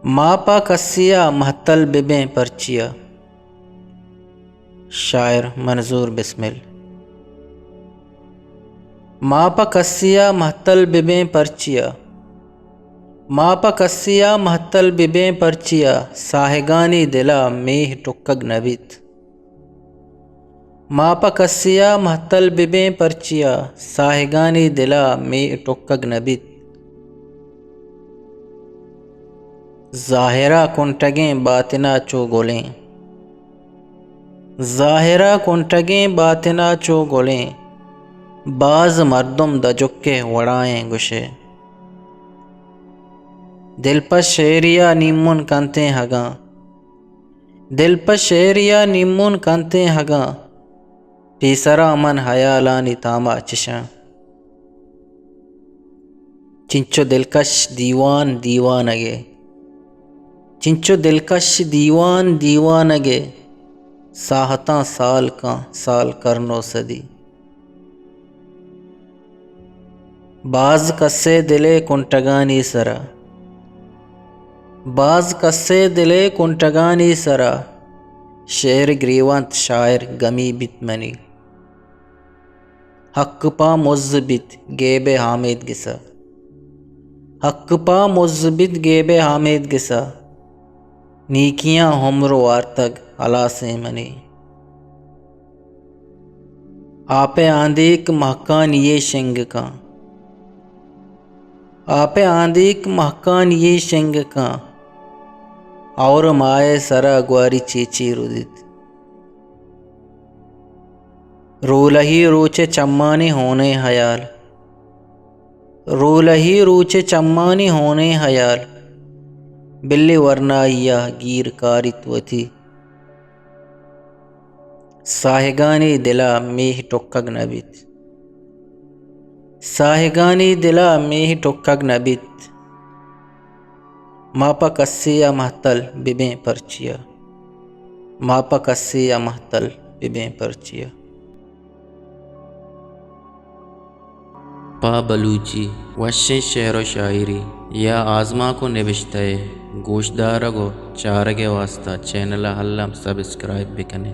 मापा कस्सिया महतल बिबें परचिया। शायर मंजूर बिस्मिल। मापा कस्सिया महतल बिबें परचिया, मापा कस्सिया महतल बिबें परचिया, साहेगानी दिला मेह टुक्कग नबित। मापा कस्सिया महतल बिबें परचिया, साहेगानी दिला मेह टुक्कग नबित। ज़ाहिरा कुंटगें बातिना चो गोलें, ज़ाहिरा कुंटगें बातिना चो गोलें, बाज मर्दुम दजुक्के वड़ाएं गुशे। दिल पर शेरिया नीमुन कंते हगा, दिल पर शेरिया नीमुन कंते हगा, पीसरा मन हयालानी तामा चिशा। चिंचो दिलकश दीवान दीवानगे, चिंचो दिलकश दीवान दीवानगे, साहता साल का साल करनो सदी। बाज कस्से दिले कुंटगानी सरा, बाज कस्से दिले कुंटगानी सरा, शेर ग्रीवंत शायर गमी बितमनी। हक पा मुज़्ज़बित गेबे हामिद गिसा, हक पा मुज़्ज़बित गेबे हामिद गिसा, नीकियां हमरो वार्तग अला से मनी। आपे आंदीक महकान ये शेंग का, आपे आंदीक महकान ये शेंग का, और माए सरा ग्वारी चीची रुदित। रूलही रूचे चम्मानी होने हयाल, रूलही रूचे चम्मानी होने हयाल, बिल्ली वरनाइया गिर कारित्वथी। साहेगानी दिला मेह टुक्कग नबित, साहेगानी दिला मेह टुक्कग नबित। मापा कस्सिया महतल बिबें परचिया, मापा कस्सिया महतल बिबें परचिया। पा बलूची वश्य शेर व शायरी या आज़मा को निबिश्ते गोशदार गो चारगे वास्ता चैनल हल्लम सब्सक्राइब बिकने।